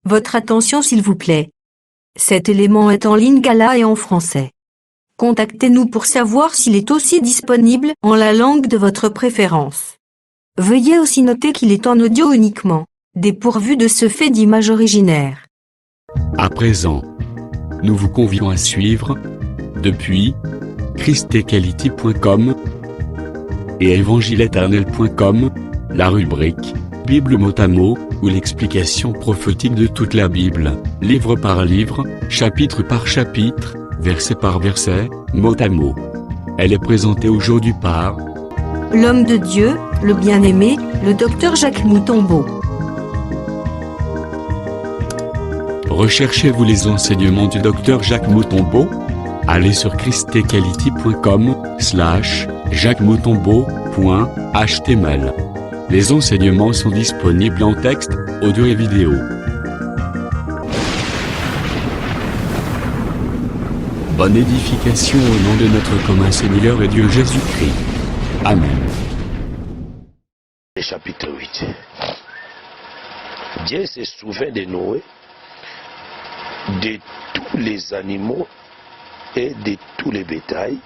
Votre attention s'il vous plaît. Cet élément est en lingala et en français. Contactez-nous pour savoir s'il est aussi disponible en la langue de votre préférence. Veuillez aussi noter qu'il est en audio uniquement, dépourvu de ce fait d'image originaire. À présent, nous vous convions à suivre, depuis christequality.com et evangileeternel.com, la rubrique Bible mot à mot, ou l'explication prophétique de toute la Bible, livre par livre, chapitre par chapitre, verset par verset, mot à mot. Elle est présentée aujourd'hui par L'homme de Dieu, le bien-aimé, le docteur Jacques Moutombo. Recherchez-vous les enseignements du docteur Jacques Moutombo? Allez sur christequality.com/jacquesmoutombo.html. Les enseignements sont disponibles en texte, audio et vidéo. Bonne édification au nom de notre commun Seigneur et Dieu Jésus-Christ. Amen. Chapitre 8. Dieu se souvint de Noé, de tous les animaux et de tous les bétails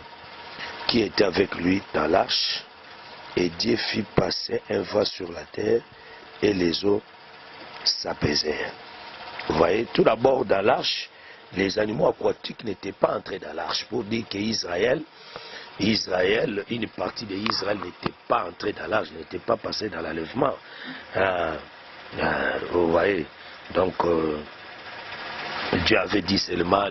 qui étaient avec lui dans l'arche, et Dieu fit passer un vent sur la terre et les eaux s'apaisèrent. Vous voyez, tout d'abord dans l'arche, les animaux aquatiques n'étaient pas entrés dans l'arche, pour dire qu'Israël, une partie d'Israël n'était pas entrée dans l'arche, n'était pas passée dans l'enlèvement. Vous voyez, donc Dieu avait dit seulement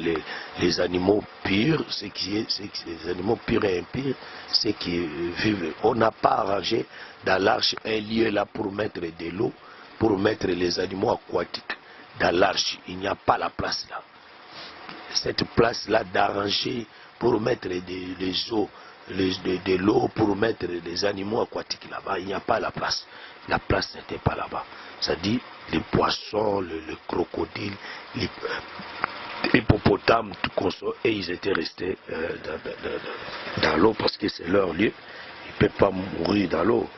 les animaux purs, les animaux purs et impurs, ceux qui vivent. On n'a pas arrangé dans l'arche un lieu là pour mettre de l'eau, pour mettre les animaux aquatiques dans l'arche. Il n'y a pas la place là. Cette place là d'arranger pour mettre des eaux, de l'eau pour mettre les animaux aquatiques là-bas, il n'y a pas la place. La place n'était pas là-bas. C'est-à-dire les poissons, le crocodile, les hippopotames, tout consort, et ils étaient restés dans l'eau parce que c'est leur lieu. Ils ne peuvent pas mourir dans l'eau.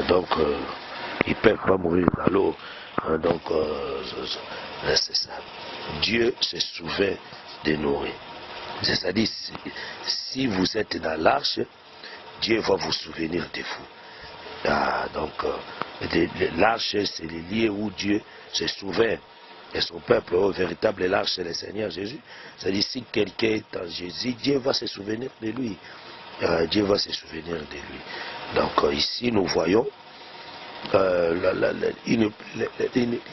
Donc, ils ne peuvent pas mourir dans l'eau. Donc, c'est ça. Dieu se souvint de Noé. C'est-à-dire, si vous êtes dans l'arche, Dieu va vous souvenir de vous. Donc, l'arche, c'est le lieu où Dieu se souvint de son peuple. Au véritable l'arche, c'est le Seigneur Jésus. C'est-à-dire, si quelqu'un est en Jésus, Dieu va se souvenir de lui. Dieu va se souvenir de lui. Donc, ici, nous voyons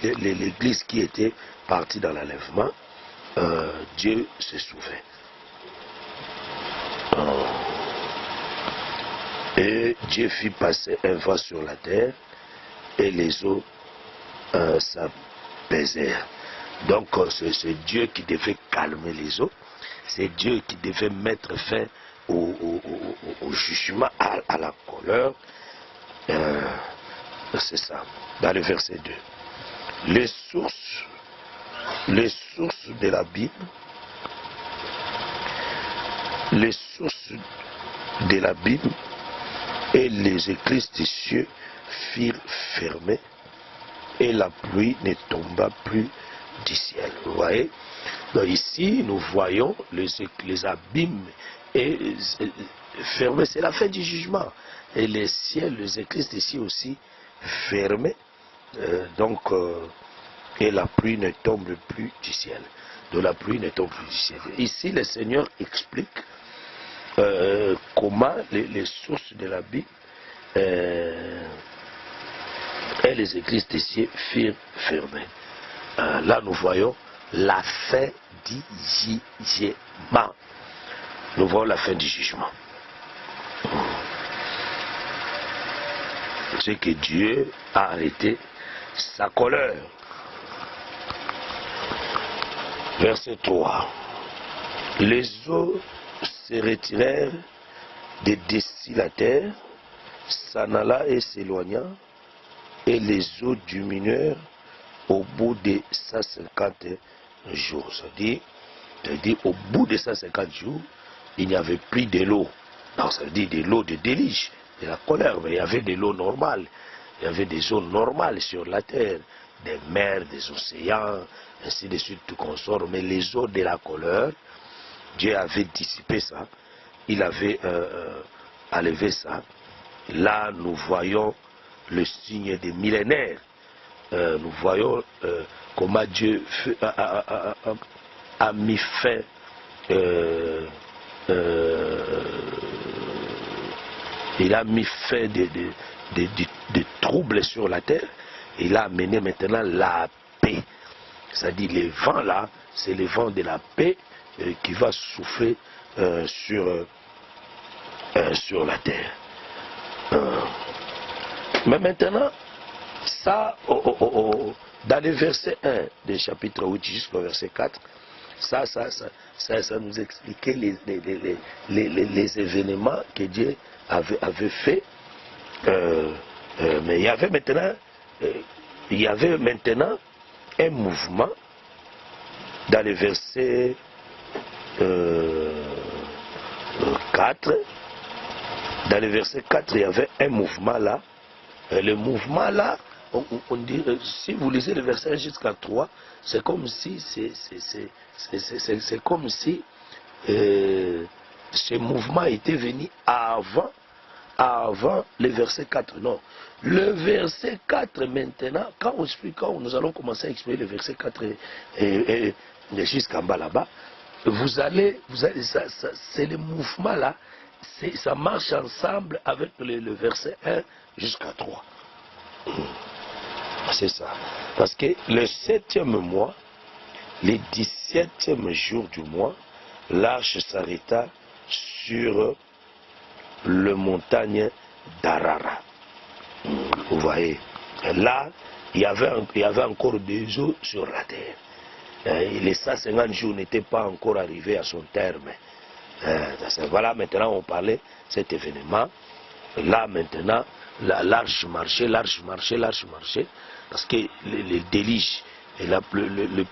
l'église qui était partie dans l'enlèvement. Dieu se souvint. Et Dieu fit passer un vent sur la terre et les eaux s'apaisèrent. Donc c'est Dieu qui devait calmer les eaux, c'est Dieu qui devait mettre fin au jugement, à la colère. C'est ça, dans le verset 2. Les sources de la Bible, les sources de la Bible et les écluses des cieux furent fermées et la pluie ne tomba plus du ciel. Vous voyez? Donc ici, nous voyons les abîmes et fermés. C'est la fin du jugement. Et les ciels, les écluses des cieux aussi fermés. Et la pluie ne tombe plus du ciel. De la pluie ne tombe plus du ciel. Ici, le Seigneur explique comment les sources de la Bible et les églises des cieux furent fermées. Là, nous voyons la fin du jugement. Nous voyons la fin du jugement. C'est que Dieu a arrêté sa colère. Verset 3. Les eaux se retirèrent de dessus la terre, s'en alla et s'éloigna, et les eaux diminuèrent au bout de 150 jours. C'est-à-dire au bout de 150 jours, il n'y avait plus de l'eau. Donc ça veut dire de l'eau de déluge, de la colère, mais il y avait de l'eau normale. il y avait des eaux normales sur la terre, des mers, des océans, ainsi de suite, tout consort. Mais les eaux de la colère, Dieu avait dissipé ça, il avait enlevé ça. Là, nous voyons le signe des millénaires. Nous voyons comment Dieu a mis fin il a mis fin des troubles sur la terre. Il a amené maintenant la paix. C'est-à-dire les vents là, c'est les vents de la paix qui va souffler sur la terre. Mais maintenant, ça, dans le verset 1 du chapitre 8 jusqu'au verset 4, ça nous expliquait les événements que Dieu avait fait. Mais il y avait maintenant un mouvement dans le verset 4. Dans le verset 4, il y avait un mouvement là. Le mouvement là, on dit, si vous lisez le verset 1 jusqu'à 3, c'est comme si ce mouvement était venu avant le verset 4. Non. Le verset 4 maintenant, quand nous allons commencer à expliquer le verset 4 jusqu'en bas là-bas, c'est le mouvement là, ça marche ensemble avec le verset 1 jusqu'à 3. C'est ça. Parce que le 7e mois, le 17e jour du mois, l'arche s'arrêta sur le montagne d'Arara. Vous voyez, là, il y avait encore des eaux sur la terre. Les 150 jours n'étaient pas encore arrivés à son terme. Voilà, maintenant on parlait de cet événement. Là, maintenant, l'arche marchait, parce que les déluge et le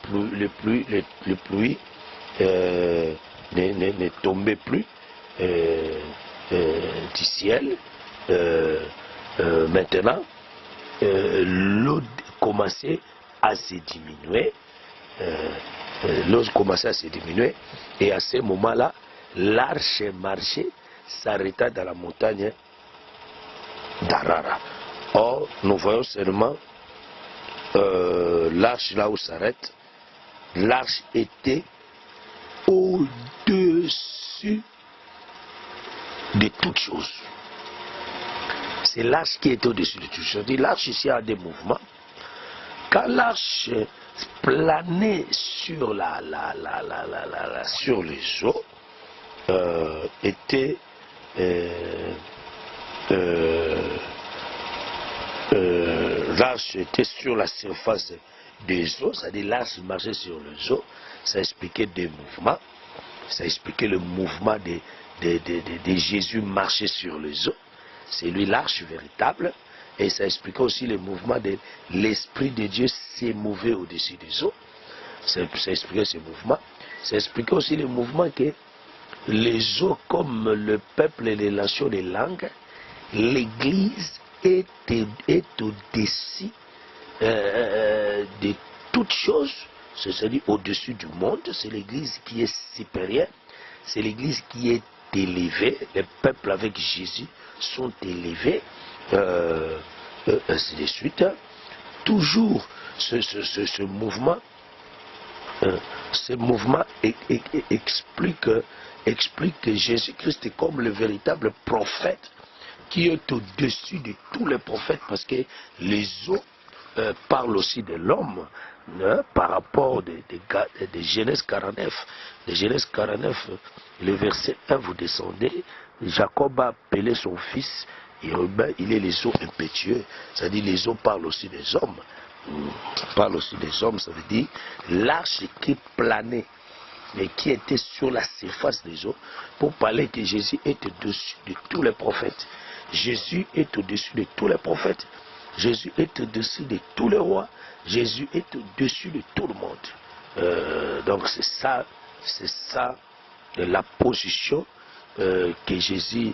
pluie ne tombait plus du ciel. Maintenant, l'eau commençait à se diminuer. Et à ce moment-là, l'arche marchait, s'arrêta dans la montagne d'Arara. Or, nous voyons seulement l'arche là où s'arrête. L'arche était au-dessus de toutes choses. C'est l'arche qui était au-dessus de toutes choses. L'arche ici a des mouvements. Quand l'arche planait sur sur les eaux, l'arche était sur la surface des eaux, c'est-à-dire l'arche marchait sur les eaux. Ça expliquait des mouvements. Ça expliquait le mouvement de Jésus marcher sur les eaux. C'est lui l'arche véritable. Et ça expliquait aussi le mouvement de l'Esprit de Dieu s'est mouvé au-dessus des eaux. Ça expliquait ce mouvement. Ça expliquait aussi le mouvement que les eaux, comme le peuple et les nations, les langues, l'Église est au-dessus de toutes choses. C'est-à-dire au-dessus du monde. C'est l'Église qui est supérieure. C'est l'Église qui est élevée. Les peuples avec Jésus sont élevés. Ainsi de suite. Toujours ce mouvement explique que Jésus-Christ est comme le véritable prophète qui est au-dessus de tous les prophètes, parce que les eaux parlent aussi de l'homme, par rapport de Genèse 49. De Genèse 49, le verset 1, vous descendez, Jacob a appelé son fils, et il est les eaux impétueux, c'est-à-dire les eaux parlent aussi des hommes. Parle aussi des hommes, ça veut dire l'arche qui planait et qui était sur la surface des eaux, pour parler que Jésus est au-dessus de tous les prophètes. Jésus est au-dessus de tous les prophètes. Jésus est au-dessus de tous les rois. Jésus est au-dessus de tout le monde. Donc c'est ça la position que Jésus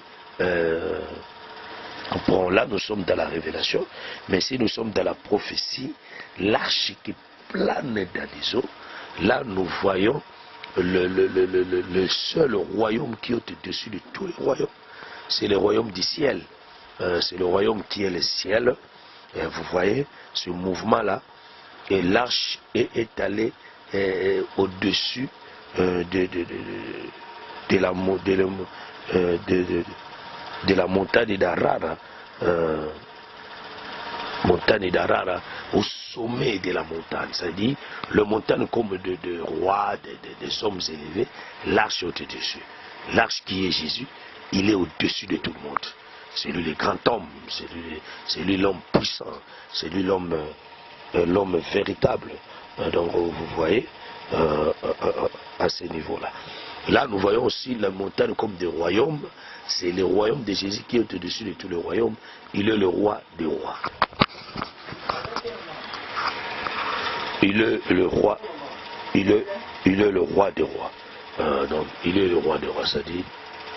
Bon, là, nous sommes dans la révélation, mais si nous sommes dans la prophétie, l'arche qui plane dans les eaux, là, nous voyons le seul royaume qui est au-dessus de tous les royaumes. C'est le royaume du ciel. C'est le royaume qui est le ciel. Et vous voyez ce mouvement-là. Et l'arche est allée au-dessus de la montagne d'Arara. Montagne d'Arara, au sommet de la montagne, c'est-à-dire le montagne comme de rois, des hommes élevés, l'arche est au-dessus. L'arche qui est Jésus, il est au-dessus de tout le monde. C'est lui le grand homme, c'est lui l'homme puissant, c'est lui l'homme véritable. Donc vous voyez, à ce niveau-là. Là, nous voyons aussi la montagne comme des royaumes. C'est le royaume de Jésus qui est au-dessus de tous les royaumes. Il est le roi des rois. Il est le roi. Il est le roi des rois. Donc, il est le roi des rois. C'est-à-dire,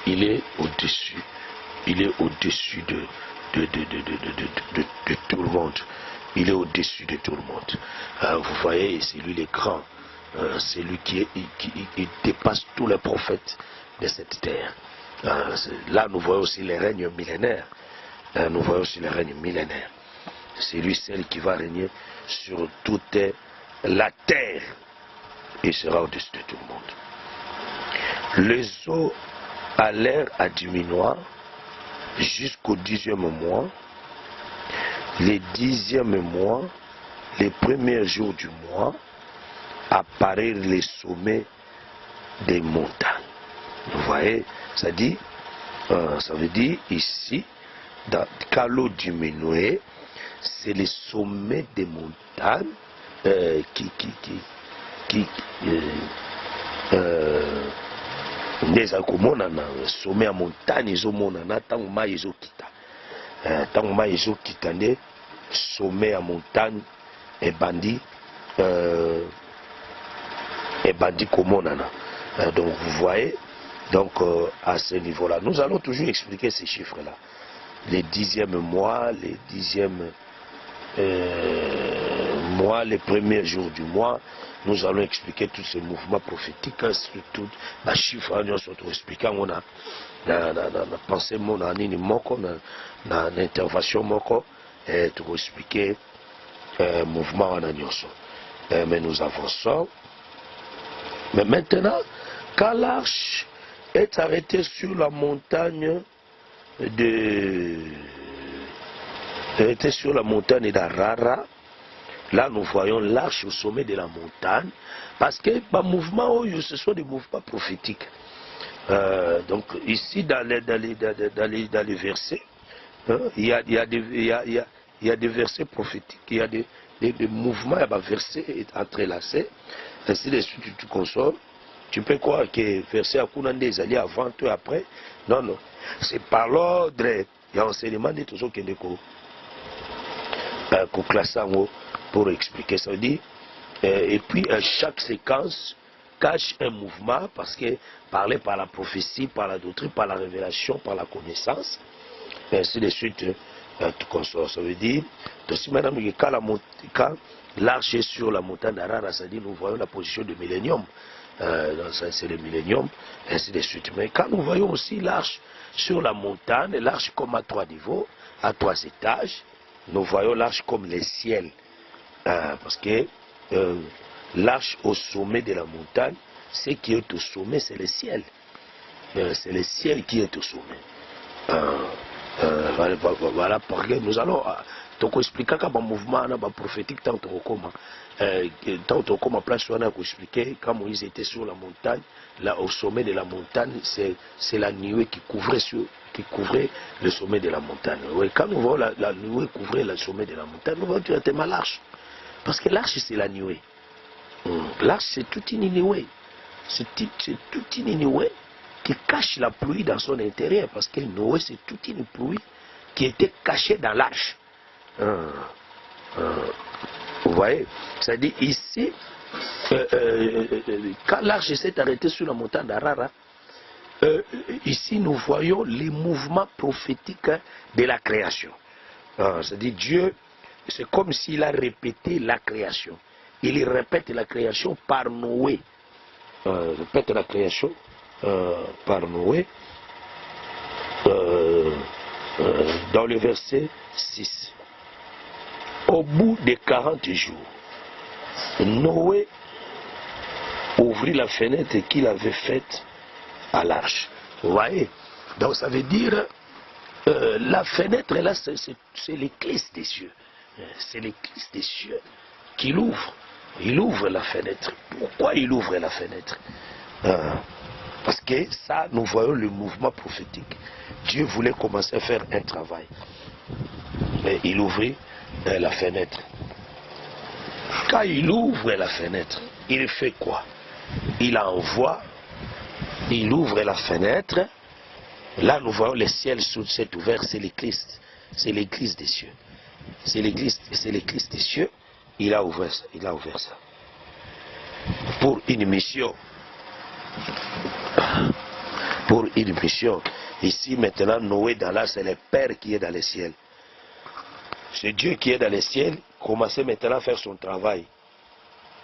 il est au-dessus. Il est au-dessus de tout le monde. Il est au-dessus de tout le monde. Vous voyez, c'est lui le grand. C'est lui qui dépasse tous les prophètes de cette terre. Là, nous voyons aussi les règnes millénaires. Nous voyons aussi les règnes millénaires. C'est lui seul qui va régner sur toute la terre. Il sera au-dessus de tout le monde. Les eaux allèrent à diminuer jusqu'au 10e mois. Les 10e mois, les premiers jours du mois, apparaissent les sommets des montagnes. Vous voyez, ça veut dire ici, quand l'eau diminue, c'est les sommets des montagnes ndeza komonana sommet ya montagne ezomonana ntango mai ezokita ntango mai ezokita nde sommet ya montagne ebandi komonana. Donc vous voyez, donc à ce niveau là nous allons toujours expliquer ces chiffres là, les 10e mois, les 10e mois, les premiers jours du mois. Nous allons expliquer tous ces mouvements prophétiques, surtout les chiffres, nous allons expliquer on a pensé mon année moko na intervention moko et tout expliquer mouvement en annonçant. Mais nous avançons. Mais maintenant, quand l'arche est arrêtée sur la montagne d'Arara, là nous voyons l'arche au sommet de la montagne, parce que les mouvements, ce sont des mouvements prophétiques. Donc ici dans les versets, il y a des versets prophétiques, il y a des mouvements, il y a des versets entrelacés, ainsi de suite, tu consommes. Tu peux croire que verset à Kounande est allé avant, toi après. Non, non. C'est par l'ordre. Il y a enseignement de tout ce qui est classé en haut pour expliquer ça. Et puis chaque séquence cache un mouvement parce que parlé par la prophétie, par la doctrine, par la révélation, par la connaissance, et ainsi de suite, tout consort. Ça veut dire, aussi madame, quand l'arche est sur la montagne d'Arara, ça dit nous voyons la position du millénium. C'est le millénium, ainsi de suite. Mais quand nous voyons aussi l'arche sur la montagne, l'arche comme à 3 niveaux, à 3 étages, nous voyons l'arche comme le ciel. Parce que l'arche au sommet de la montagne, ce qui est au sommet, c'est le ciel. C'est le ciel qui est au sommet. Voilà pourquoi nous allons expliquer qu'un mouvement prophétique tant qu'on place on a expliqué quand Moïse était sur la montagne, là au sommet de la montagne, c'est la nuée qui couvrait le sommet de la montagne. Oui, quand nous voyons la nuée couvrir le sommet de la montagne, nous voyons directement l'arche. Parce que l'arche c'est la nuée. L'arche c'est toute une nuée. C'est toute une nuée qui cache la pluie dans son intérieur. Parce que Noé c'est toute une pluie qui était cachée dans l'arche. Vous voyez, c'est-à-dire ici, quand l'arche s'est arrêtée sur la montagne d'Arara, ici nous voyons les mouvements prophétiques de la création. C'est-à-dire Dieu, c'est comme s'il a répété la création. Il répète la création par Noé. Répète la création par Noé dans le verset 6. Au bout de 40 jours, Noé ouvrit la fenêtre qu'il avait faite à l'arche. Vous voyez? Donc ça veut dire la fenêtre là, c'est l'église des cieux. C'est l'église des cieux qu'il ouvre. Il ouvre la fenêtre. Pourquoi il ouvre la fenêtre? Parce que ça, nous voyons le mouvement prophétique. Dieu voulait commencer à faire un travail. Mais il ouvrit la fenêtre. Quand il ouvre la fenêtre, il fait quoi? Il envoie, il ouvre la fenêtre. Là, nous voyons le ciel s'est ouvert, c'est l'église. C'est l'église des cieux. C'est l'église des cieux. Il a ouvert ça. Pour une mission. Pour une mission. Ici, maintenant, Noé dans là, c'est le Père qui est dans le ciel. C'est Dieu qui est dans le ciel, commençait maintenant à faire son travail.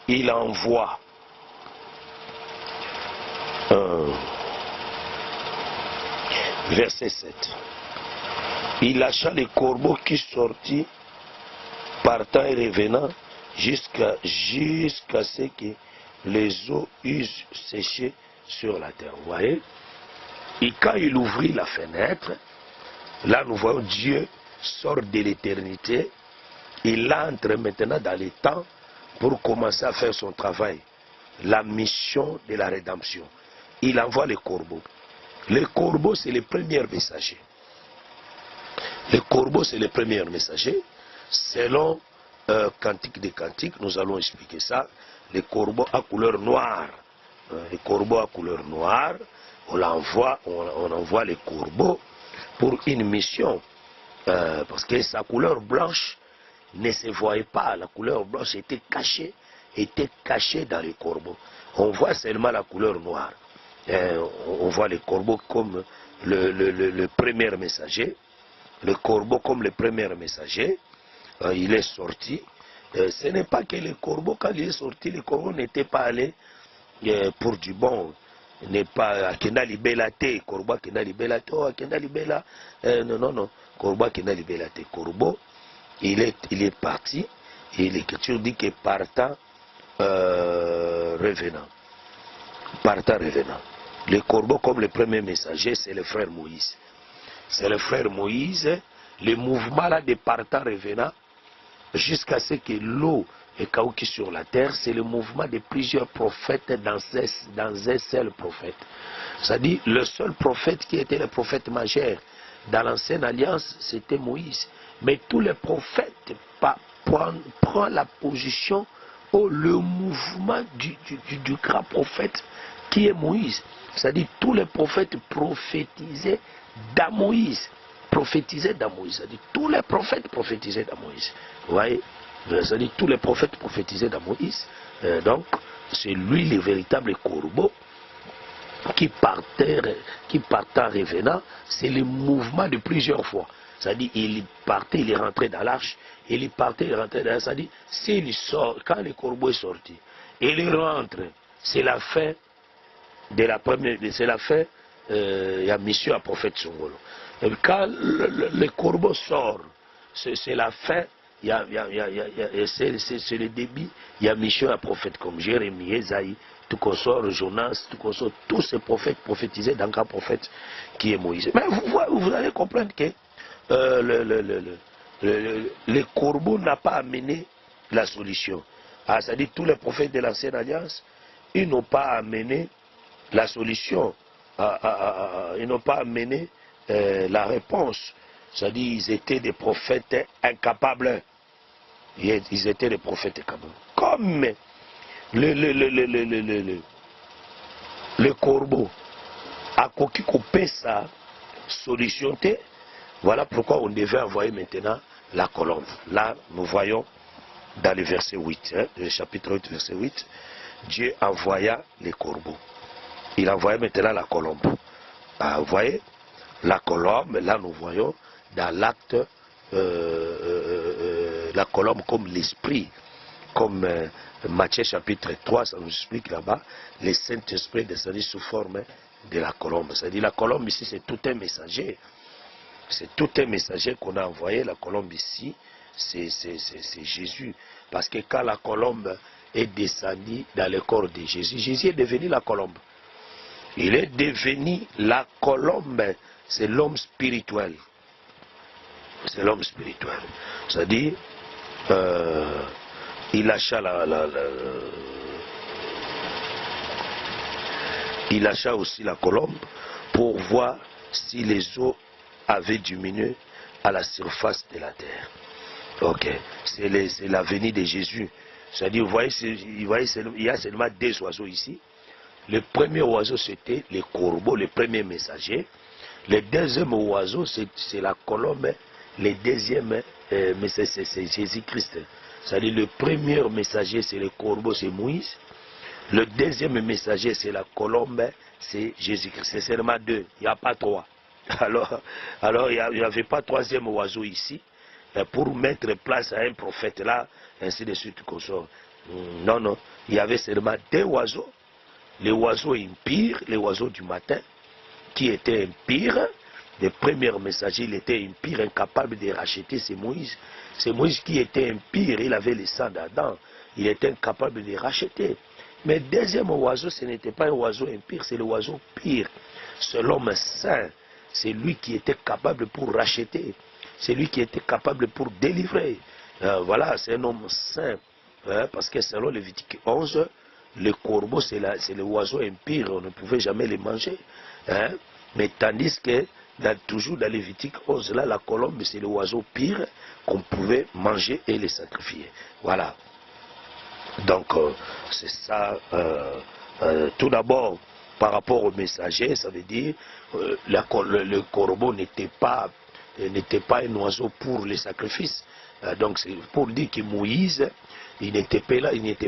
Il envoie verset 7. Il lâcha les corbeaux qui sortit, partant et revenant, jusqu'à ce que les eaux eussent séché sur la terre. Vous voyez? Et quand il ouvrit la fenêtre, là nous voyons Dieu sort de l'éternité, il entre maintenant dans les temps pour commencer à faire son travail, la mission de la rédemption. Il envoie les corbeaux. Les corbeaux, c'est les premiers messagers. Les corbeaux, c'est les premiers messagers. Selon Cantique des Cantiques, nous allons expliquer ça. Les corbeaux à couleur noire. Les corbeaux à couleur noire, on envoie les corbeaux pour une mission. Parce que sa couleur blanche ne se voyait pas. La couleur blanche était cachée dans les corbeaux. On voit seulement la couleur noire. On voit les corbeaux comme le premier messager. Le corbeau comme le premier messager. Il est sorti. Ce n'est pas que le corbeau, quand il est sorti, le corbeau n'était pas allé pour du bon. N'est pas Akenda Libelate, Corbeau Akenda Libelate, oh Akenda Libela. Non. Corbeau Akenda Libelate. Corbeau, il est parti. Et l'écriture dit que partant revenant. Partant revenant. Le corbeau comme le premier messager, c'est le frère Moïse. C'est le frère Moïse. Le mouvement là de partant revenant, jusqu'à ce que l'eau est caouki sur la terre, c'est le mouvement de plusieurs prophètes dans un seul prophète. C'est-à-dire, le seul prophète qui était le prophète majeur dans l'ancienne alliance, c'était Moïse. Mais tous les prophètes prennent la position au le mouvement du grand prophète qui est Moïse. C'est-à-dire, tous les prophètes prophétisaient dans Moïse. C'est-à-dire, tous les prophètes prophétisaient dans Moïse. Vous voyez? C'est-à-dire, tous les prophètes prophétisaient dans Moïse. Donc, c'est lui le véritable corbeau qui partait revenant. C'est le mouvement de plusieurs fois. C'est-à-dire, il partait, il est rentré dans l'arche. Il partait, il rentrait dans l'arche. C'est-à-dire, s'il sort, quand le corbeau est sorti, et il rentre, c'est la fin de la première, c'est la fin, il y a mission à prophète Songolo. Et quand le corbeau sort, c'est la fin, c'est le début, il y a mission à prophète comme Jérémie, Esaïe, tout consort, Jonas, tout consort, tous ces prophètes prophétisés dans un prophète qui est Moïse. Mais vous allez comprendre que le corbeau n'a pas amené la solution. C'est-à-dire tous les prophètes de l'ancienne alliance, ils n'ont pas amené la solution, ils n'ont pas amené la réponse. C'est-à-dire ils étaient des prophètes incapables. Ils étaient des prophètes incapables. Comme le corbeau a coupé sa solution. Voilà pourquoi on devait envoyer maintenant la colombe. Là, nous voyons dans le verset 8, le chapitre 8, verset 8, Dieu envoya les corbeaux. Il envoyait maintenant la colombe. Vous voyez, la colombe, là nous voyons dans l'acte la colombe comme l'esprit, comme Matthieu chapitre 3, ça nous explique là-bas, le Saint-Esprit descendu sous forme de la colombe. C'est-à-dire la colombe ici, c'est tout un messager. C'est tout un messager qu'on a envoyé. La colombe ici, c'est Jésus. Parce que quand la colombe est descendue dans le corps de Jésus, Jésus est devenu la colombe. Il est devenu la colombe. C'est l'homme spirituel. C'est l'homme spirituel. C'est-à-dire, il lâcha il lâcha aussi la colombe pour voir si les eaux avaient diminué à la surface de la terre. Ok, c'est la venue de Jésus. C'est-à-dire, vous voyez, il y a seulement deux oiseaux ici. Le premier oiseau, c'était le corbeau, le premier messager. Le deuxième oiseau, c'est la colombe. Le deuxième, c'est Jésus-Christ. C'est-à-dire, le premier messager, c'est le corbeau, c'est Moïse. Le deuxième messager, c'est la colombe, c'est Jésus-Christ. C'est seulement deux, il n'y a pas trois. Alors il n'y avait pas troisième oiseau ici pour mettre place à un prophète là, ainsi de suite qu'on sort. Non, non, il y avait seulement deux oiseaux. Les oiseaux impurs, les oiseaux du matin, qui étaient impurs. Le premier messager, il était impur, incapable de racheter, c'est Moïse. C'est Moïse qui était impur, il avait le sang d'Adam. Il était incapable de racheter. Mais le deuxième oiseau, ce n'était pas un oiseau impur, c'est l'oiseau pire. C'est l'homme saint. C'est lui qui était capable pour racheter. C'est lui qui était capable pour délivrer. Voilà, c'est un homme saint. Parce que selon Lévitique 11, le corbeau, c'est l'oiseau impur. On ne pouvait jamais le manger. Mais tandis que, toujours dans Lévitique 11, là, la colombe, c'est l'oiseau pire qu'on pouvait manger et le sacrifier. Voilà. Donc, c'est ça. Tout d'abord, par rapport au messager, ça veut dire le corbeau n'était pas un oiseau pour les sacrifices. Donc, c'est pour dire que Moïse, il n'était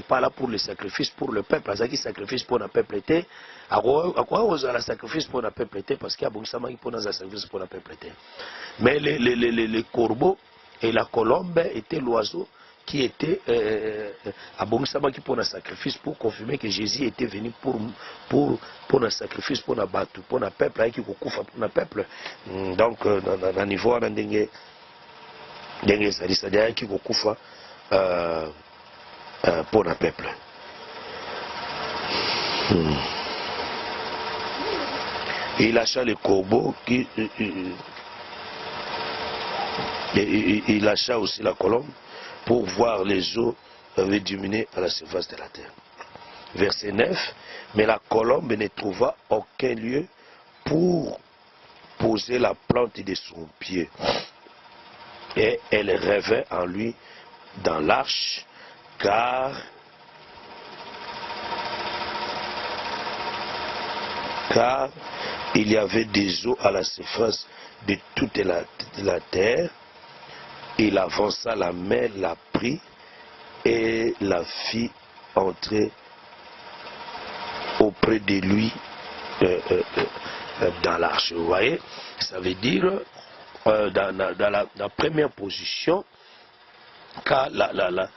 pas là pour les sacrifices pour le peuple. Parce qu'il sacrifice pour le peuple était. À quoi on a le sacrifice pour le peuple était? Parce qu'il y a beaucoup de gens qui font le sacrifice pour le peuple était. Mais le corbeau et la colombe étaient l'oiseau qui était à Bongsama qui pour un sacrifice pour confirmer que Jésus était venu pour un sacrifice pour un bateau, pour un peuple qui pour un peuple. Donc dans le niveau on a des c'est-à-dire qui pour un peuple. Il lâcha le corbeau il lâcha aussi la colombe pour voir les eaux avaient diminué à la surface de la terre. Verset 9, mais la colombe ne trouva aucun lieu pour poser la plante de son pied. Et elle revint en lui dans l'arche, car il y avait des eaux à la surface de toute la terre. Il avança la main, la prit et la fit entrer auprès de lui dans l'arche. Vous voyez, ça veut dire dans la première position, quand la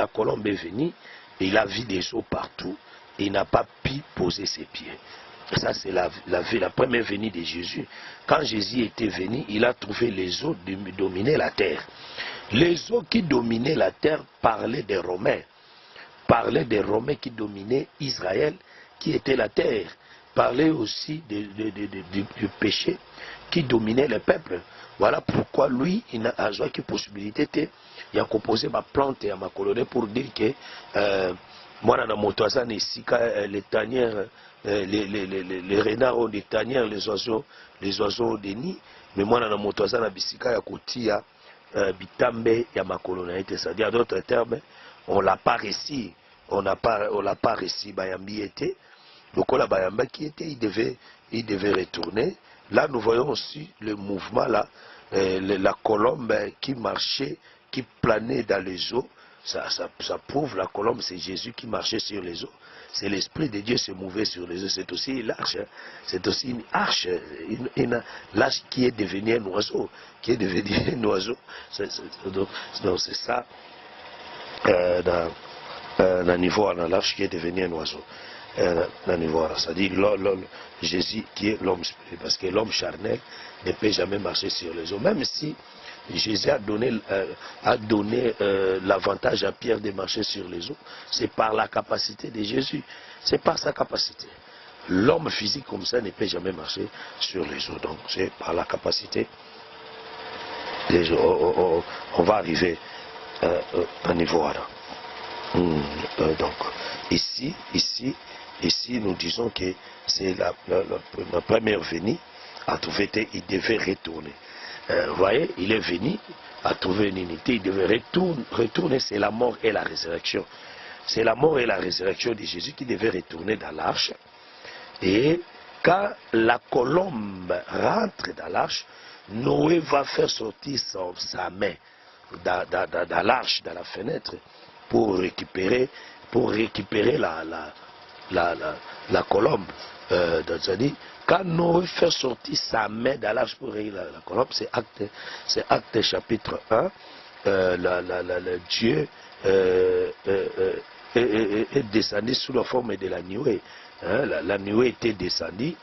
colombe est venue, il a vu des eaux partout, et il n'a pas pu poser ses pieds. Ça, c'est la première venue de Jésus. Quand Jésus était venu, il a trouvé les eaux dominer la terre. Les eaux qui dominaient la terre parlaient des Romains. Parlaient des Romains qui dominaient Israël, qui était la terre. Parlaient aussi du péché qui dominait le peuple. Voilà pourquoi lui, il n'a pas de possibilité. Il a composé ma plante et ma colonie pour dire que moi, dans mon toisin ici, les tanières, les renards ont des tanières, les oiseaux ont des nids. Mais moi, dans mon toisin, il y a kotia bitambe ya makolonie. C'est-à-dire, en d'autres termes, on l'a pas réussi. On l'a pas réussi. Bayambi était. Donc, la Bayamba qui était, il devait retourner. Là, nous voyons aussi le mouvement là, la colombe qui marchait, qui planait dans les eaux. ça prouve la colombe, c'est Jésus qui marchait sur les eaux. C'est l'Esprit de Dieu se mouvait sur les eaux. C'est aussi l'arche. C'est aussi une arche. L'arche qui est devenue un oiseau. Qui est devenu un oiseau. Donc c'est ça. Dans le niveau dans l'arche qui est devenu un oiseau. Dans le niveau, c'est-à-dire Jésus qui est l'homme spirituel. Parce que l'homme charnel ne peut jamais marcher sur les eaux. Même si Jésus a donné l'avantage à Pierre de marcher sur les eaux, c'est par la capacité de Jésus. C'est par sa capacité. L'homme physique comme ça ne peut jamais marcher sur les eaux. Donc c'est par la capacité des eaux. On va arriver à niveau là. Donc ici, nous disons que c'est la première venue à trouver, il devait retourner. Vous voyez, il est venu à trouver une unité, il devait retourner, c'est la mort et la résurrection. C'est la mort et la résurrection de Jésus qui devait retourner dans l'arche. Et quand la colombe rentre dans l'arche, Noé va faire sortir sa main dans l'arche, dans la fenêtre, pour récupérer la colombe. C'est-à-dire, quand Noé fait sortir sa main dans l'arche pour récupérer la colombe, c'est Acte chapitre 1, Dieu est descendu sous la forme de la nuée. La nuée était descendue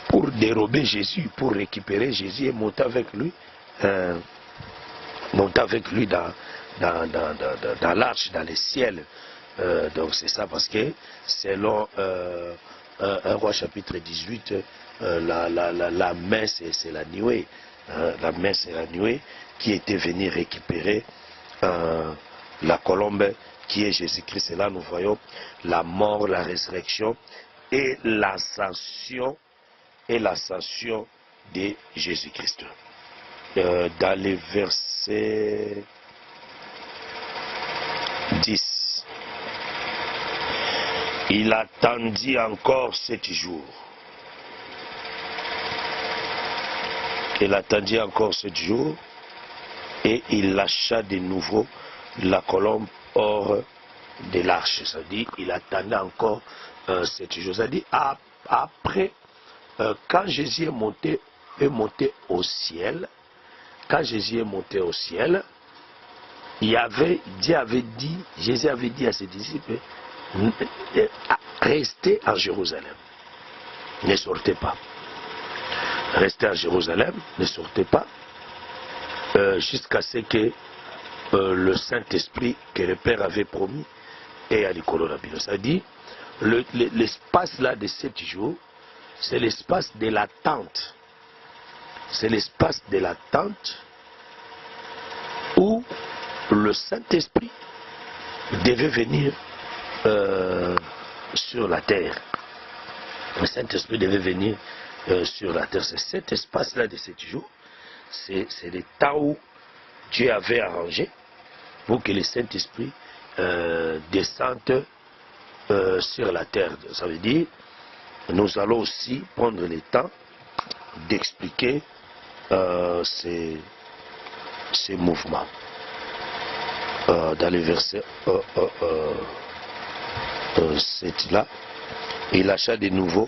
pour dérober Jésus, pour récupérer Jésus et monter avec lui dans l'arche, dans les ciels. Donc c'est ça, parce que selon 1 Roi chapitre 18, la main c'est la nuée. La main c'est la nuée qui était venue récupérer la colombe qui est Jésus-Christ. Et là nous voyons la mort, la résurrection et l'ascension de Jésus-Christ. Dans les versets 10, il attendit encore 7 jours. Il attendit encore 7 jours et il lâcha de nouveau la colombe hors de l'arche. C'est-à-dire, il attendait encore 7 jours. C'est-à-dire, après, quand Jésus est monté au ciel, Jésus avait dit à ses disciples, restez à Jérusalem, ne sortez pas. Restez à Jérusalem, ne sortez pas, jusqu'à ce que le Saint-Esprit que le Père avait promis est à l'école de la Bible. C'est-à-dire, l'espace là de 7 jours, c'est l'espace de l'attente. C'est l'espace de l'attente où le Saint-Esprit devait venir sur la terre. Le Saint-Esprit devait venir sur la terre. C'est cet espace-là de 7 jours. C'est le temps où Dieu avait arrangé pour que le Saint-Esprit descende sur la terre. Ça veut dire, nous allons aussi prendre le temps d'expliquer ces mouvements. Dans les versets 7 là, il lâcha de nouveau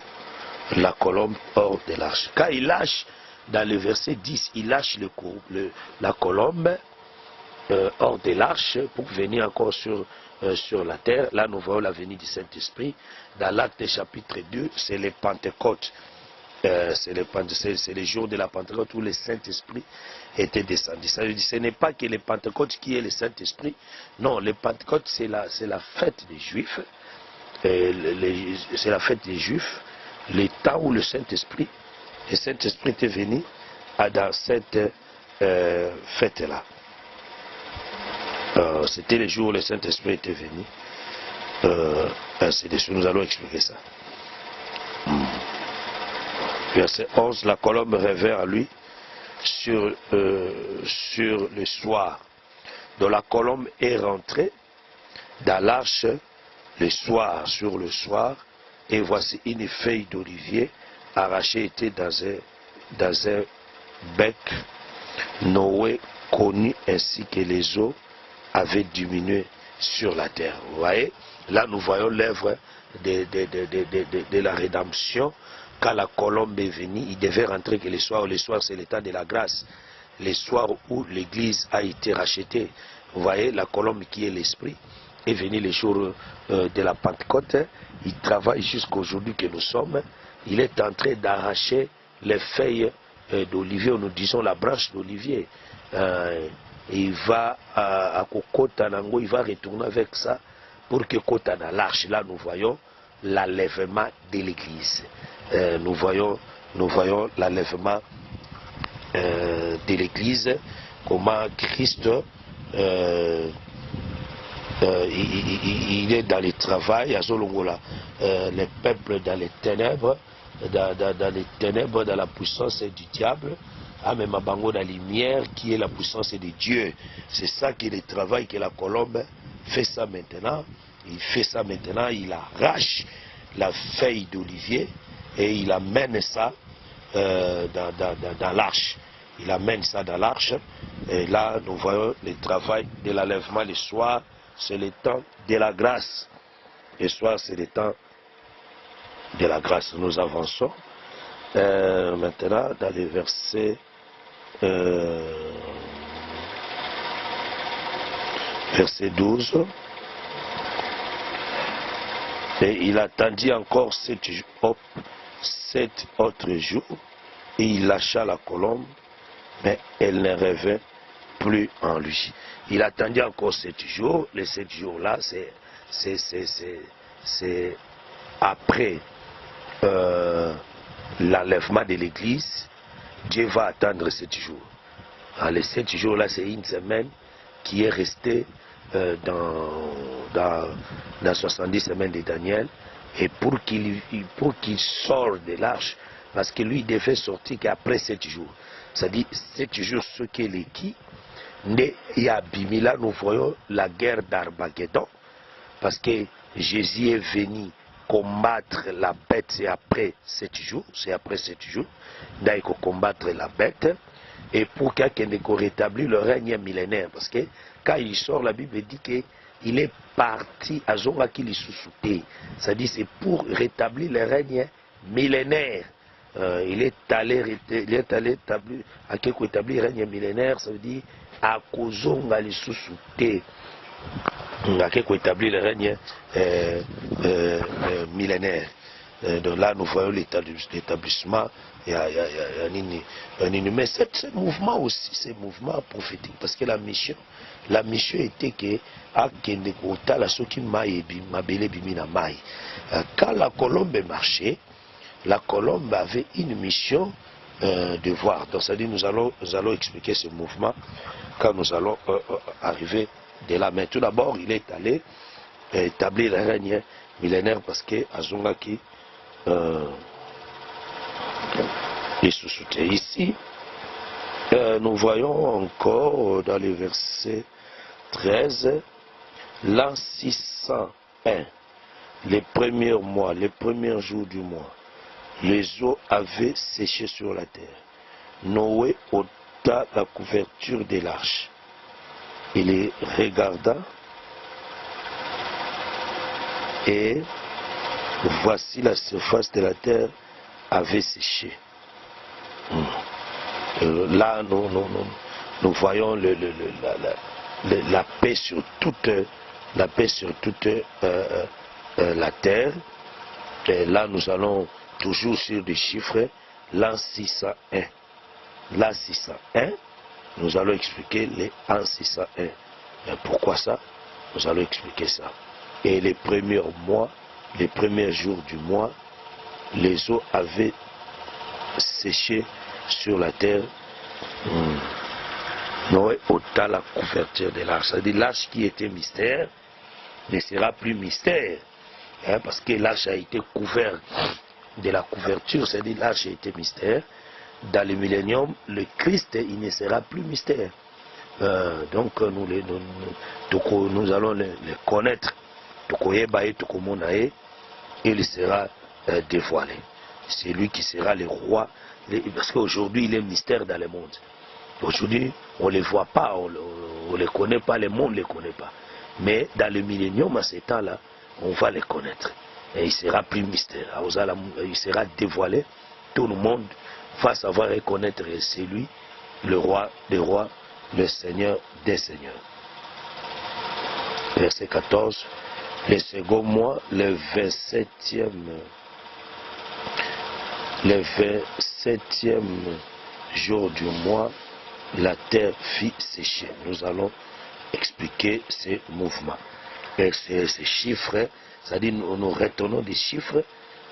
la colombe hors de l'arche. Quand il lâche, dans le verset 10, il lâche la colombe hors de l'arche pour venir encore sur la terre. Là, nous voyons la venue du Saint-Esprit. Dans l'Acte chapitre 2, c'est les Pentecôtes. C'est le jour de la Pentecôte où le Saint-Esprit était descendu. Ça veut dire, ce n'est pas que le Pentecôte qui est le Saint-Esprit. Non, le Pentecôte, c'est la fête des Juifs. C'est la fête des Juifs. Le temps où le Saint-Esprit était venu dans cette fête-là. C'était le jour où le Saint-Esprit était venu. Nous allons expliquer ça. Verset 11, la colombe revint à lui sur le soir. Donc la colombe est rentrée dans l'arche sur le soir, et voici une feuille d'olivier arrachée était dans un bec. Noé connut ainsi que les eaux avait diminué sur la terre. Vous voyez, là nous voyons l'œuvre de la rédemption. Quand la colombe est venue, il devait rentrer que le soir c'est le temps de la grâce, le soir où l'église a été rachetée. Vous voyez, la colombe qui est l'esprit est venue le jour de la Pentecôte. Il travaille jusqu'aujourd'hui que nous sommes. Il est en train d'arracher les feuilles d'olivier, nous disons la branche d'olivier. Il va à Kokota Nango, il va retourner avec ça pour que Kota dans l'arche. Là nous voyons l'enlèvement de l'église. Nous voyons l'enlèvement de l'église, comment Christ il est dans le travail, à Zolongola, les peuples dans les ténèbres, dans la puissance du diable, à même Bango dans la lumière qui est la puissance de Dieu. C'est ça qui est le travail que la colombe fait ça maintenant. Il fait ça maintenant, il arrache la feuille d'olivier et il amène ça dans l'arche. Il amène ça dans l'arche. Et là, nous voyons le travail de l'enlèvement. Le soir, c'est le temps de la grâce. Le soir, c'est le temps de la grâce. Nous avançons. Maintenant, dans les versets... verset 12. Et il attendit encore 7 autres jours, et il lâcha la colombe, mais elle ne revint plus en lui. Il attendit encore 7 jours. Les 7 jours-là, c'est après l'enlèvement de l'église. Dieu va attendre 7 jours. Les 7 jours-là, c'est une semaine qui est restée dans 70 semaines de Daniel, et pour qu'il sorte de l'arche, parce que lui devait sortir qu'après 7 jours. C'est-à-dire 7 jours, ce qu'est l'équipe, et à Bimila, nous voyons la guerre d'Armageddon, parce que Jésus est venu combattre la bête, c'est après 7 jours, il faut combattre la bête, et pour qu'il rétablit le règne millénaire, parce que quand il sort, la Bible dit qu'il est parti à Zonga qui sous-souté. C'est-à-dire c'est pour rétablir le règne millénaire. Il est allé établir, à quelque établir le règne millénaire, ça veut dire à Kozonga les sous-souté. À quelque établir le règne millénaire. Donc là, nous voyons l'établissement. Mais ce mouvement aussi, c'est un mouvement prophétique, parce que la mission était que quand la colombe marchait, la colombe avait une mission de voir. Donc ça dit, nous allons expliquer ce mouvement quand nous allons arriver de là. Mais tout d'abord, il est allé établir le règne millénaire, parce que Azongaki est sous-souté. Ici, nous voyons encore dans le verset 13, l'an 601, les premiers mois, les premiers jours du mois, les eaux avaient séché sur la terre. Noé ôta la couverture de l'arche. Il les regarda et voici la surface de la terre avait séché. Là, nous voyons la paix sur toute la terre. Et là, nous allons toujours sur des chiffres. L'an 601. L'an 601, nous allons expliquer les an 601. Et pourquoi ça? Nous allons expliquer ça. Et les premiers mois, les premiers jours du mois, les eaux avaient séché sur la terre. Noé ôta la couverture de l'arche. C'est-à-dire l'arche qui était mystère ne sera plus mystère. Parce que l'arche a été couverte de la couverture, c'est-à-dire l'arche a été mystère. Dans le millénium, le Christ, il ne sera plus mystère. Donc nous allons le connaître. Et il sera dévoilé. C'est lui qui sera le roi. Parce qu'aujourd'hui, il est mystère dans le monde. Aujourd'hui, on ne les voit pas, on ne les connaît pas, le monde ne les connaît pas. Mais dans le millénium, à ce temps-là, on va les connaître. Et il sera plus mystère. Il sera dévoilé. Tout le monde va savoir reconnaître c'est lui, le roi des rois, le Seigneur des seigneurs. Verset 14. Le second mois, le 27e jour du mois, la terre fit sécher. Nous allons expliquer ces mouvements. Et ces chiffres, c'est-à-dire nous retenons des chiffres,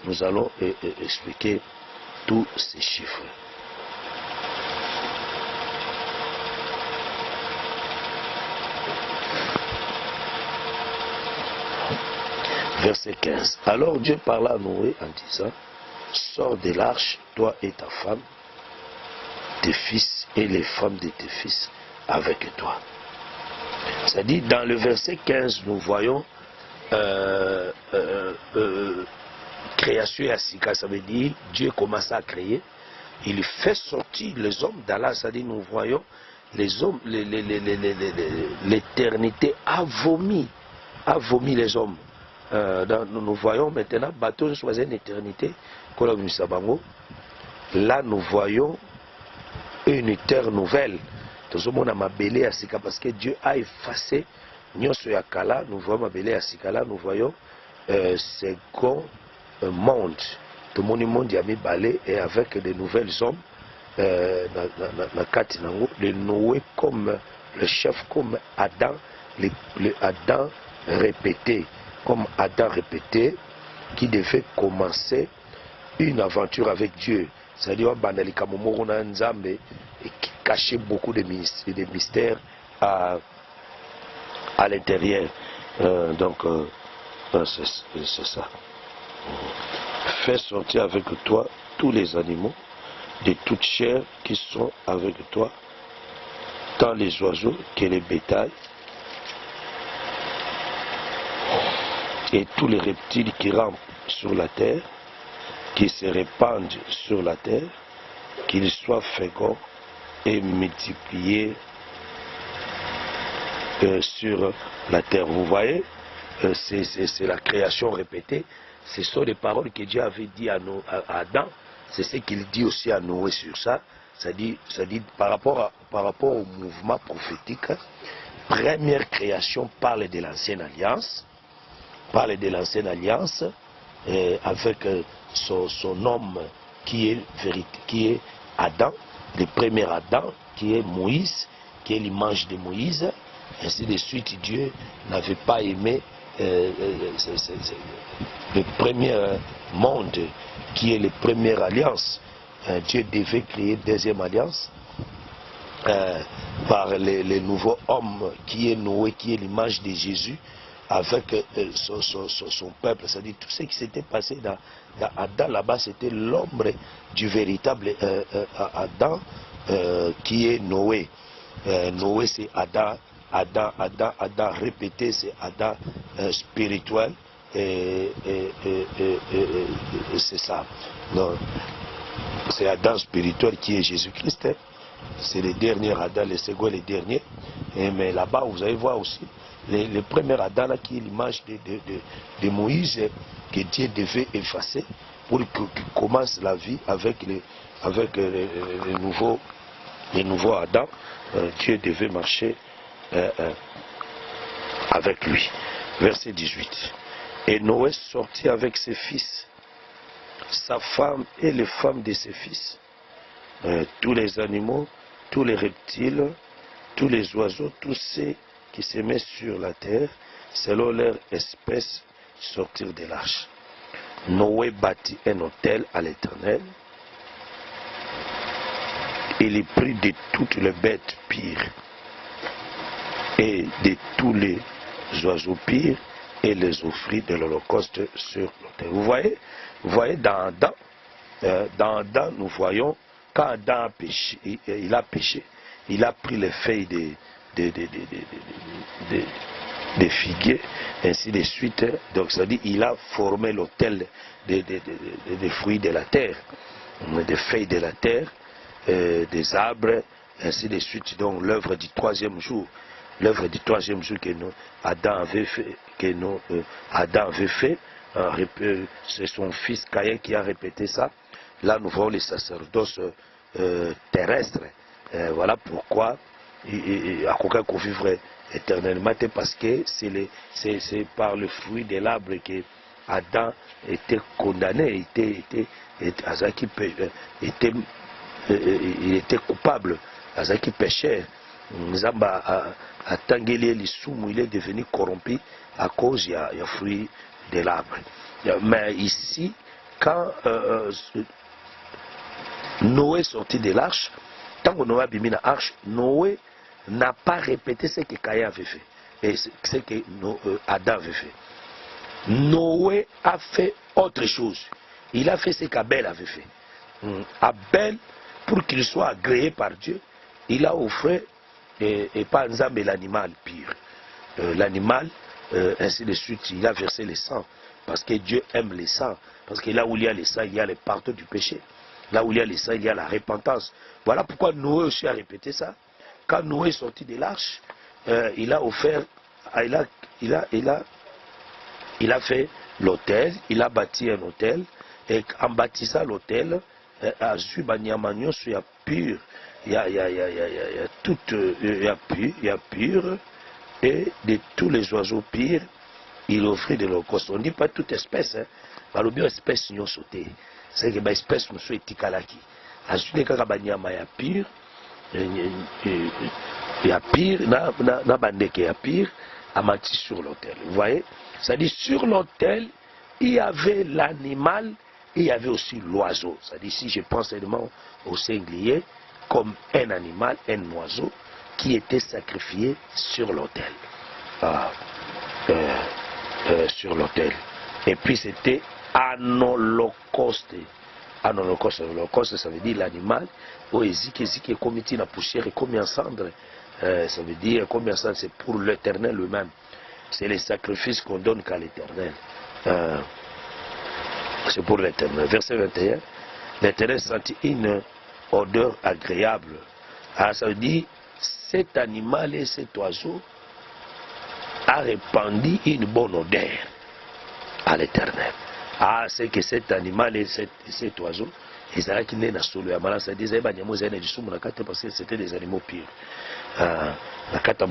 nous allons expliquer tous ces chiffres. Verset 15. Alors Dieu parla à Noé en disant, sors de l'arche, toi et ta femme, tes fils et les femmes de tes fils avec toi. C'est-à-dire, dans le verset 15, nous voyons création et asika, ça veut dire Dieu commence à créer, il fait sortir les hommes d'Allah, c'est-à-dire nous voyons les hommes, l'éternité a vomi les hommes. Nous voyons maintenant, bateau choisit une éternité, là nous voyons une terre nouvelle. Tout le monde a mabélé à Sika parce que Dieu a effacé. Nous voyons mabélé à Sika, là nous voyons second monde. Tout le monde a mis balai et avec de nouvelles hommes, le Noé comme le chef, comme Adam, le Adam répété, comme Adam répété, qui devait commencer une aventure avec Dieu. C'est-à-dire et qui cachait beaucoup de mystères à l'intérieur. C'est ça. Fais sortir avec toi tous les animaux de toute chair qui sont avec toi, tant les oiseaux que les bétails, et tous les reptiles qui rampent sur la terre, qui se répandent sur la terre, qu'ils soient féconds et multipliés sur la terre. Vous voyez, c'est la création répétée. Ce sont les paroles que Dieu avait dit à Adam. C'est ce qu'il dit aussi à Noé sur ça. C'est-à-dire par rapport au mouvement prophétique, première création parle de l'ancienne alliance. Parle de l'ancienne alliance avec son homme qui est Adam, le premier Adam, qui est Moïse, qui est l'image de Moïse. Ainsi de suite, Dieu n'avait pas aimé le premier monde, qui est la première alliance. Dieu devait créer deuxième alliance par le nouveau homme qui est Noé, qui est l'image de Jésus, avec son peuple. C'est-à-dire tout ce qui s'était passé dans Adam là-bas, c'était l'ombre du véritable Adam qui est Noé. Noé, c'est Adam répété, c'est Adam spirituel, et c'est ça. C'est Adam spirituel qui est Jésus-Christ. C'est le dernier Adam, le second et le dernier. Mais là-bas, vous allez voir aussi le premier Adam là, qui est l'image de Moïse que Dieu devait effacer pour qu'il commence la vie avec le nouveau Adam. Dieu devait marcher avec lui. Verset 18. Et Noé sortit avec ses fils, sa femme et les femmes de ses fils, tous les animaux, tous les reptiles, tous les oiseaux, tous ceux qui se mettent sur la terre, selon leur espèce, sortir de l'arche. Noé bâtit un autel à l'Éternel. Il y prit de toutes les bêtes pires et de tous les oiseaux pires et les offrit de l'holocauste sur l'autel. Vous voyez dans Adam, nous voyons, quand Adam a péché, il a péché, il a pris les feuilles des figuiers, ainsi de suite. Donc, c'est-à-dire il a formé l'autel des fruits de la terre, des feuilles de la terre, des arbres, ainsi de suite. Donc l'œuvre du troisième jour, l'œuvre du troisième jour que Adam avait fait, c'est son fils Caïn qui a répété ça. Là nous voyons les sacerdoces terrestres. Voilà pourquoi à aucun qu'on vivrait éternellement, parce que c'est par le fruit de l'arbre que Adam était condamné, il était coupable, Azaki péchait. Nzamba a tangeli l'isumu, il est devenu corrompu à cause du fruit de l'arbre. Mais ici, quand Noé est sorti de l'arche, tant que Noé a bimi dans l'arche, Noé n'a pas répété ce que Caïn avait fait et ce que Adam avait fait. Noé a fait autre chose. Il a fait ce qu'Abel avait fait. Abel, pour qu'il soit agréé par Dieu, il a offert et pas Nzambe l'animal pire. L'animal, ainsi de suite, il a versé le sang. Parce que Dieu aime le sang. Parce que là où il y a le sang, il y a le pardon du péché. Là où il y a le sang, il y a la repentance. Voilà pourquoi Noé aussi a répété ça. Quand Noé est sorti de l'arche, il a offert, il a fait l'autel, il a bâti un autel, et en bâtissant l'autel, il y a pur, il y a pur, et de tous les oiseaux purs, il offrit de l'holocauste. On ne dit pas toute espèce, hein. Par le bien espèce nous sauté. C'est que l'espèce nous soit tikalaki. Ajouter que banyama ya pur, il y a pire, na bandeke ya pire, a mati sur l'autel. Vous voyez? C'est-à-dire sur l'autel, il y avait l'animal, il y avait aussi l'oiseau. C'est-à-dire si je pense seulement au singulier, comme un animal, un oiseau, qui était sacrifié sur l'autel. Sur l'autel. Et puis c'était un holocauste. Un holocauste. L'holocauste, ça veut dire l'animal. Qui comme il la poussière et comme en cendre. Ça veut dire comme en cendre, c'est pour l'éternel lui-même. C'est les sacrifices qu'on donne qu'à l'éternel. C'est pour l'éternel. Verset 21. L'éternel sentit une odeur agréable. Alors ça veut dire cet animal et cet oiseau a répandu une bonne odeur à l'éternel. Ah, c'est que cet animal et cet oiseau, ils avaient qui naissent sur le amalan, ça disait parce que c'était des animaux purs. La carte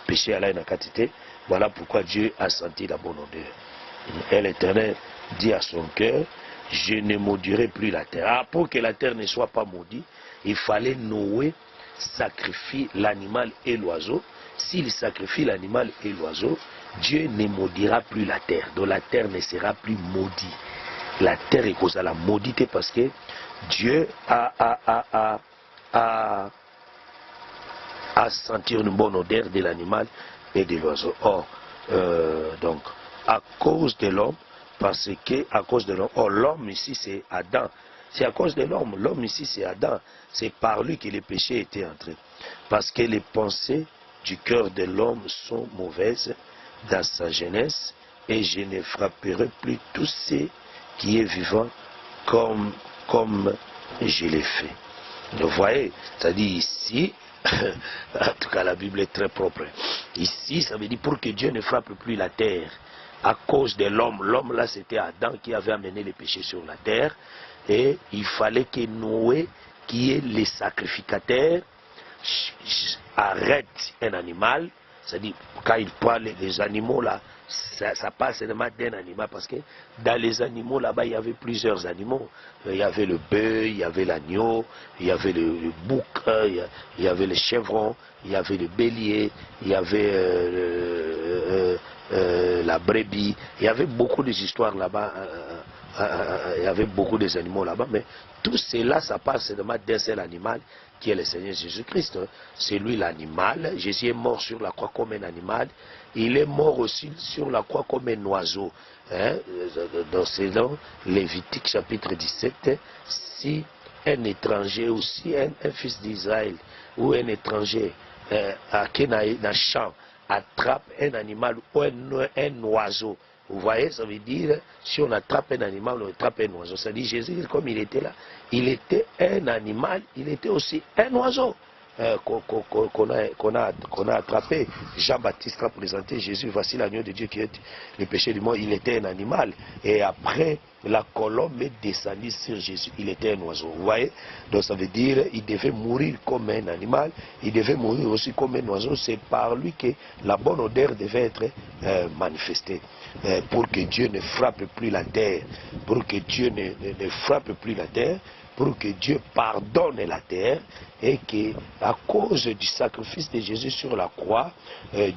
péché à la nakatité. Voilà pourquoi Dieu a senti la bonne odeur. Et l'Éternel dit à son cœur, je ne maudirai plus la terre. Ah, pour que la terre ne soit pas maudite, il fallait Noé sacrifier l'animal et l'oiseau. S'il sacrifie l'animal et l'oiseau, Dieu ne maudira plus la terre. Donc la terre ne sera plus maudite. La terre est cause à la maudite parce que Dieu a senti une bonne odeur de l'animal et de l'oiseau. Or, donc, à cause de l'homme, parce que à cause de l'homme, l'homme ici c'est Adam. C'est à cause de l'homme. L'homme ici c'est Adam. C'est par lui que le péché était entré. Parce que les pensées du cœur de l'homme sont mauvaises dans sa jeunesse, et je ne frapperai plus tous ceux qui est vivant comme je l'ai fait. Vous voyez, c'est-à-dire ici, en tout cas la Bible est très propre. Ici, ça veut dire pour que Dieu ne frappe plus la terre à cause de l'homme. L'homme là, c'était Adam qui avait amené les péchés sur la terre, et il fallait que Noé, qui est le sacrificateur, arrête un animal. C'est-à-dire, quand il parle des animaux là, ça passe seulement d'un animal, parce que dans les animaux là-bas, il y avait plusieurs animaux. Il y avait le bœuf, il y avait l'agneau, il y avait le bouc, il y avait le chevron, il y avait le bélier, il y avait la brebis. Il y avait beaucoup d'histoires là-bas, il y avait beaucoup d'animaux là-bas, mais tout cela, ça passe seulement d'un seul animal, qui est le Seigneur Jésus-Christ. C'est lui l'animal. Jésus est mort sur la croix comme un animal. Il est mort aussi sur la croix comme un oiseau. Dans Lévitique chapitre 17, si un étranger aussi, un fils d'Israël ou un étranger qui est dans un champ attrape un animal ou un oiseau, vous voyez, ça veut dire, si on attrape un animal, on attrape un oiseau. Ça dit Jésus, comme il était là, il était un animal, il était aussi un oiseau. qu'on a attrapé. Jean-Baptiste a présenté Jésus, voici l'agneau de Dieu qui est le péché du monde. Il était un animal. Et après, la colombe est descendue sur Jésus. Il était un oiseau. Vous voyez? Donc ça veut dire il devait mourir comme un animal. Il devait mourir aussi comme un oiseau. C'est par lui que la bonne odeur devait être manifestée. Pour que Dieu ne frappe plus la terre. Pour que Dieu ne frappe plus la terre. Pour que Dieu pardonne la terre et que, à cause du sacrifice de Jésus sur la croix,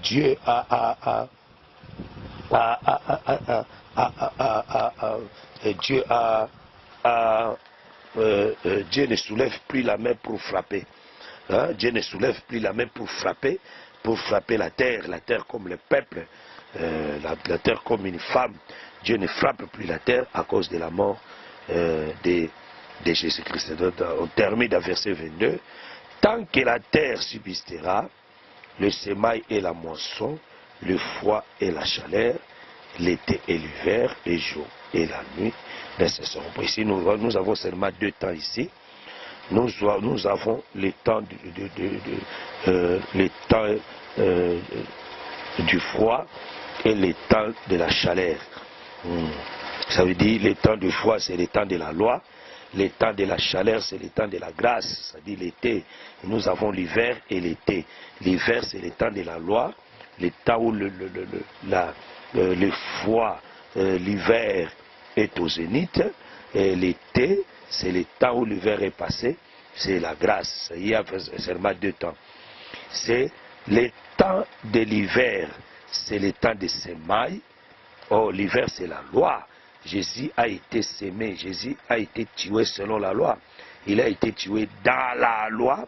Dieu Dieu ne soulève plus la main pour frapper. Hein? Dieu ne soulève plus la main pour frapper la terre comme le peuple, la terre comme une femme. Dieu ne frappe plus la terre à cause de la mort de Jésus-Christ. On termine dans verset 22. Tant que la terre subsistera, le semail et la moisson, le froid et la chaleur, l'été et l'hiver, les jours et la nuit ne cesseront pas. Ici, nous avons seulement 2 temps ici. Nous avons le temps du froid et le temps de la chaleur. Ça veut dire le temps du froid, c'est le temps de la loi. Le temps de la chaleur, c'est le temps de la grâce, c'est-à-dire l'été. Nous avons l'hiver et l'été. L'hiver, c'est le temps de la loi, le temps où le froid, l'hiver est au zénith. Et l'été, c'est le temps où l'hiver est passé, c'est la grâce. Il y a seulement 2 temps. C'est le temps de l'hiver, c'est le temps de semailles. Oh, l'hiver, c'est la loi. Jésus a été sémé, Jésus a été tué selon la loi. Il a été tué dans la loi.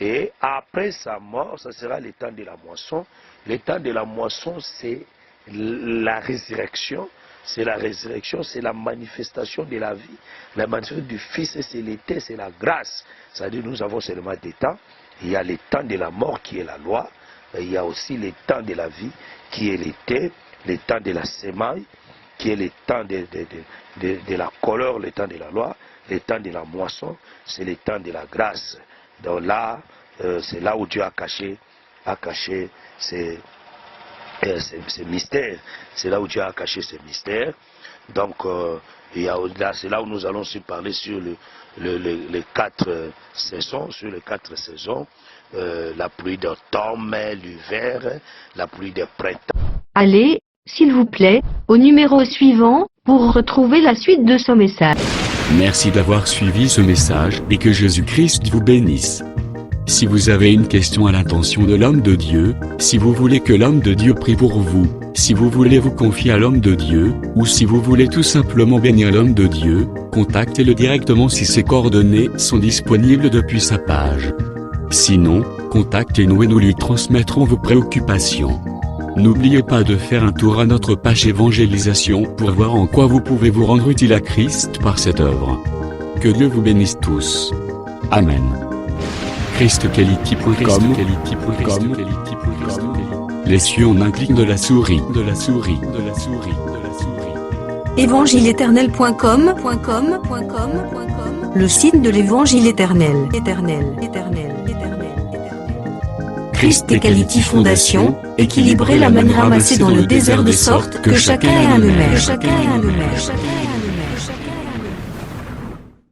Et après sa mort, ça sera le temps de la moisson. Le temps de la moisson, c'est la résurrection. C'est la résurrection, c'est la manifestation de la vie. La manifestation du Fils, c'est l'été, c'est la grâce. C'est-à-dire nous avons seulement 2 temps. Il y a le temps de la mort qui est la loi. Et il y a aussi le temps de la vie qui est l'été. Le temps de la semaille qui est le temps de la colère, le temps de la loi, le temps de la moisson, c'est le temps de la grâce. Donc là, c'est là où Dieu a caché ces mystères. C'est là où Dieu a caché ces mystères. Donc, c'est là où nous allons aussi parler sur les 4 saisons, la pluie d'automne, l'hiver, la pluie de printemps. Allez, s'il vous plaît, au numéro suivant, pour retrouver la suite de ce message. Merci d'avoir suivi ce message et que Jésus-Christ vous bénisse. Si vous avez une question à l'intention de l'homme de Dieu, si vous voulez que l'homme de Dieu prie pour vous, si vous voulez vous confier à l'homme de Dieu, ou si vous voulez tout simplement bénir l'homme de Dieu, contactez-le directement si ses coordonnées sont disponibles depuis sa page. Sinon, contactez-nous et nous lui transmettrons vos préoccupations. N'oubliez pas de faire un tour à notre page évangélisation pour voir en quoi vous pouvez vous rendre utile à Christ par cette œuvre. Que Dieu vous bénisse tous. Amen. ChristQuality.com. Les cieux en un clic de la souris. Évangile-éternel.com, le site de l'Évangile éternel. Christ Equality Fondation, équilibrer la manne ramassée dans le désert de sorte que chacun ait un le maire.